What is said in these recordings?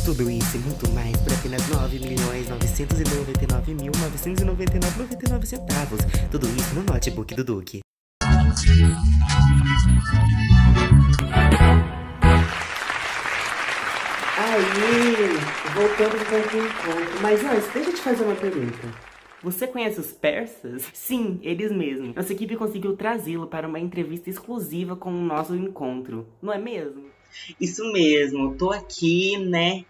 Tudo isso e muito mais por apenas 9.999.999,99 centavos. Tudo isso no notebook do Duque. Aí, voltamos para o encontro. Mas antes, deixa eu te fazer uma pergunta. Você conhece os persas? Sim, eles mesmos. Nossa equipe conseguiu trazê-lo para uma entrevista exclusiva com o nosso encontro. Não é mesmo? Isso mesmo, tô aqui, né?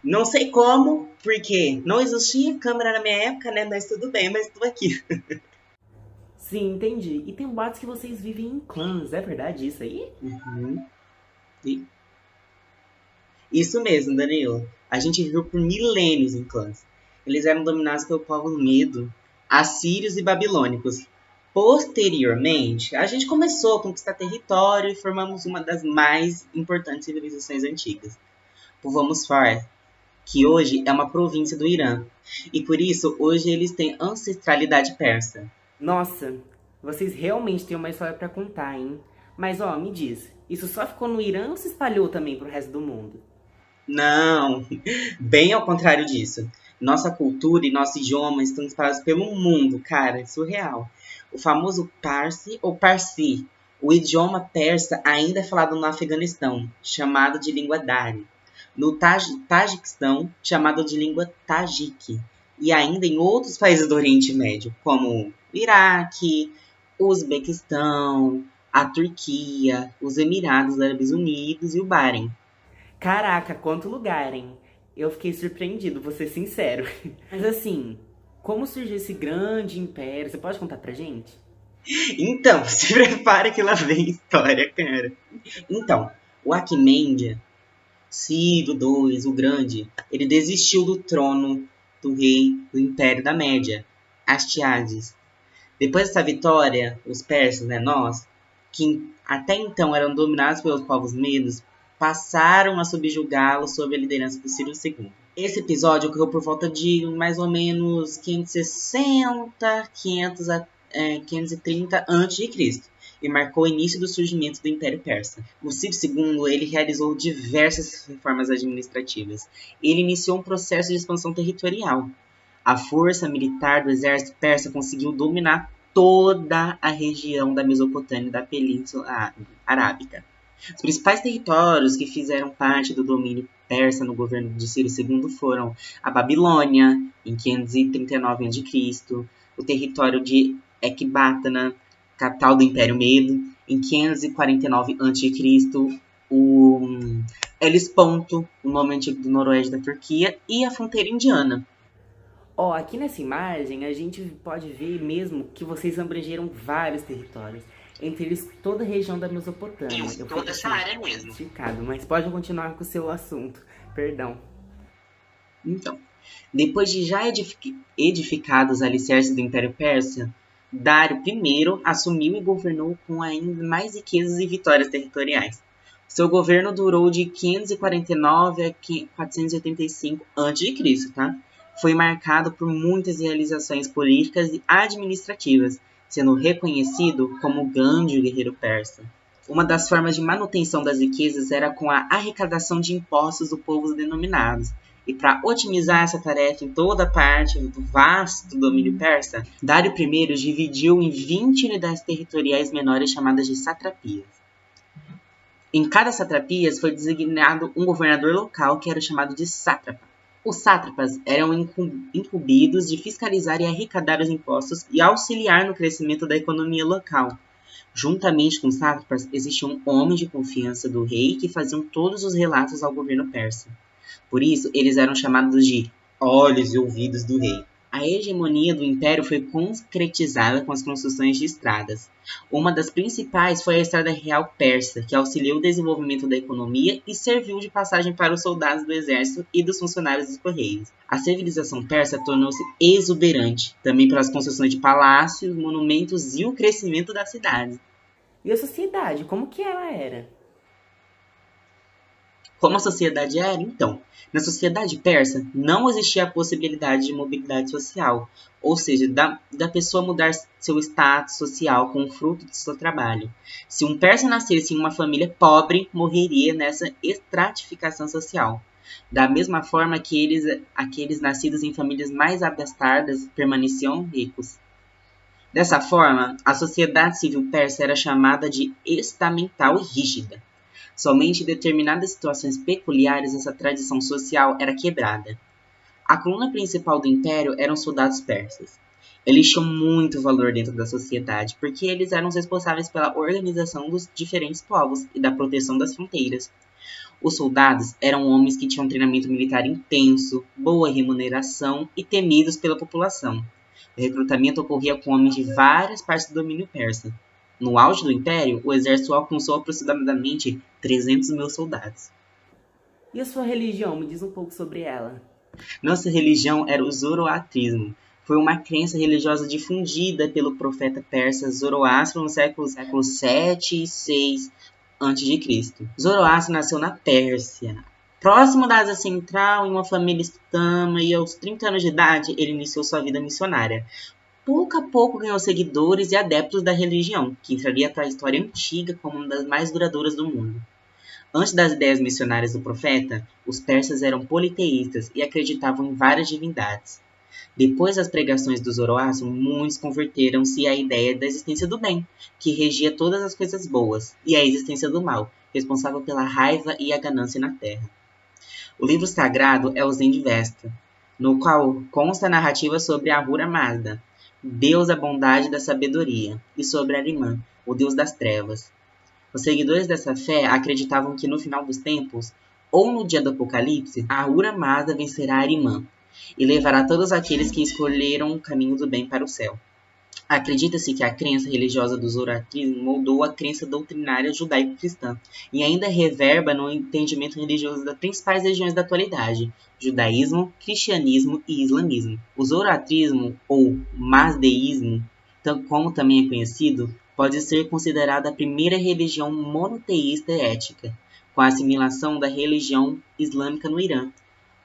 Não sei como, porque não existia câmera na minha época, né? Mas tudo bem, mas tô aqui. Sim, entendi. E tem boatos que vocês vivem em clãs, é verdade isso aí? Uhum. Isso mesmo, Danilo. A gente viveu por milênios em clãs. Eles eram dominados pelo povo medo, assírios e babilônicos. Posteriormente, a gente começou a conquistar território e formamos uma das mais importantes civilizações antigas. Povoamos Far, que hoje é uma província do Irã. E por isso, hoje eles têm ancestralidade persa. Nossa, vocês realmente têm uma história pra contar, hein? Mas ó, me diz, isso só ficou no Irã ou se espalhou também pro resto do mundo? Não, bem ao contrário disso. Nossa cultura e nosso idioma estão espalhados pelo mundo, cara, é surreal. O famoso Parsi ou Parsi, o idioma persa ainda é falado no Afeganistão, chamado de língua Dari. No Tajiquistão, chamado de língua Tajik. E ainda em outros países do Oriente Médio, como o Iraque, o Uzbequistão, a Turquia, os Emirados Árabes Unidos e o Bahrein. Caraca, quanto lugar, hein? Eu fiquei surpreendido, vou ser sincero. Mas assim, como surgiu esse grande império? Você pode contar pra gente? Então, se prepara que lá vem história, cara. Então, o Aquimendia, Ciro II, o Grande, ele desistiu do trono do rei do Império da Média, Astiages. Depois dessa vitória, os persas, né, nós, que até então eram dominados pelos povos medos, passaram a subjugá-lo sob a liderança de Ciro II. Esse episódio ocorreu por volta de mais ou menos 560, 530 a.C. e marcou o início do surgimento do Império Persa. O Ciro II ele realizou diversas reformas administrativas. Ele iniciou um processo de expansão territorial. A força militar do exército persa conseguiu dominar toda a região da Mesopotâmia e da Península Arábica. Os principais territórios que fizeram parte do domínio persa no governo de Ciro II foram a Babilônia, em 539 a.C., o território de Ecbatana, capital do Império Medo, em 549 a.C., o Helesponto, o nome antigo do noroeste da Turquia, e a fronteira indiana. Ó, aqui nessa imagem a gente pode ver mesmo que vocês abrangeram vários territórios. Entre eles toda a região da Mesopotâmia. Isso, toda essa área mesmo. Mas pode continuar com o seu assunto. Perdão. Então, depois de já edificados os alicerces do Império Persa, Dário I assumiu e governou com ainda mais riquezas e vitórias territoriais. Seu governo durou de 549 a 485 a.C., tá? Foi marcado por muitas realizações políticas e administrativas, sendo reconhecido como o grande guerreiro persa. Uma das formas de manutenção das riquezas era com a arrecadação de impostos do povo denominados. E para otimizar essa tarefa em toda a parte do vasto domínio persa, Dário I dividiu em 20 unidades territoriais menores chamadas de satrapias. Em cada satrapia foi designado um governador local que era chamado de sátrapa. Os sátrapas eram incumbidos de fiscalizar e arrecadar os impostos e auxiliar no crescimento da economia local. Juntamente com os sátrapas, existiam homens de confiança do rei que faziam todos os relatos ao governo persa. Por isso, eles eram chamados de olhos e ouvidos do rei. A hegemonia do império foi concretizada com as construções de estradas. Uma das principais foi a Estrada Real Persa, que auxiliou o desenvolvimento da economia e serviu de passagem para os soldados do exército e dos funcionários dos correios. A civilização persa tornou-se exuberante, também pelas construções de palácios, monumentos e o crescimento das cidades. E a sociedade, como que ela era? Como a sociedade era, então? Na sociedade persa, não existia a possibilidade de mobilidade social, ou seja, da pessoa mudar seu status social com o fruto de seu trabalho. Se um persa nascesse em uma família pobre, morreria nessa estratificação social. Da mesma forma que aqueles nascidos em famílias mais abastadas permaneciam ricos. Dessa forma, a sociedade civil persa era chamada de estamental e rígida. Somente em determinadas situações peculiares essa tradição social era quebrada. A coluna principal do império eram os soldados persas. Eles tinham muito valor dentro da sociedade, porque eles eram os responsáveis pela organização dos diferentes povos e da proteção das fronteiras. Os soldados eram homens que tinham treinamento militar intenso, boa remuneração e temidos pela população. O recrutamento ocorria com homens de várias partes do domínio persa. No auge do império, o exército alcançou aproximadamente 300 mil soldados. E a sua religião? Me diz um pouco sobre ela. Nossa religião era o zoroatrismo. Foi uma crença religiosa difundida pelo profeta persa Zoroastro no século 7 e 6 a.C. Zoroastro nasceu na Pérsia, próximo da Ásia Central, em uma família islâmica, e aos 30 anos de idade ele iniciou sua vida missionária. Pouco a pouco ganhou seguidores e adeptos da religião, que entraria para a história antiga como uma das mais duradouras do mundo. Antes das ideias missionárias do profeta, os persas eram politeístas e acreditavam em várias divindades. Depois das pregações do Zoroastro, muitos converteram-se à ideia da existência do bem, que regia todas as coisas boas, e à existência do mal, responsável pela raiva e a ganância na terra. O livro sagrado é o Zend-Avesta, no qual consta a narrativa sobre Ahura Mazda, deus da bondade e da sabedoria, e sobre Ahriman, o deus das trevas. Os seguidores dessa fé acreditavam que no final dos tempos, ou no dia do apocalipse, Ahura Mazda vencerá Ahriman e levará todos aqueles que escolheram o caminho do bem para o céu. Acredita-se que a crença religiosa do zoroastrismo moldou a crença doutrinária judaico-cristã e ainda reverba no entendimento religioso das principais religiões da atualidade, judaísmo, cristianismo e islamismo. O zoroastrismo, ou mazdeísmo, como também é conhecido, pode ser considerada a primeira religião monoteísta ética, com a assimilação da religião islâmica no Irã.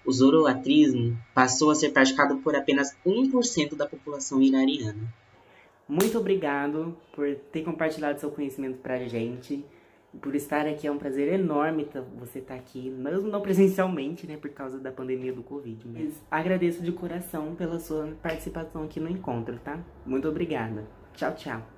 O zoroastrismo passou a ser praticado por apenas 1% da população iraniana. Muito obrigado por ter compartilhado seu conhecimento pra gente, por estar aqui. É um prazer enorme você estar aqui, mesmo não presencialmente, né, por causa da pandemia do Covid. Mas agradeço de coração pela sua participação aqui no encontro, tá? Muito obrigada. Tchau, tchau.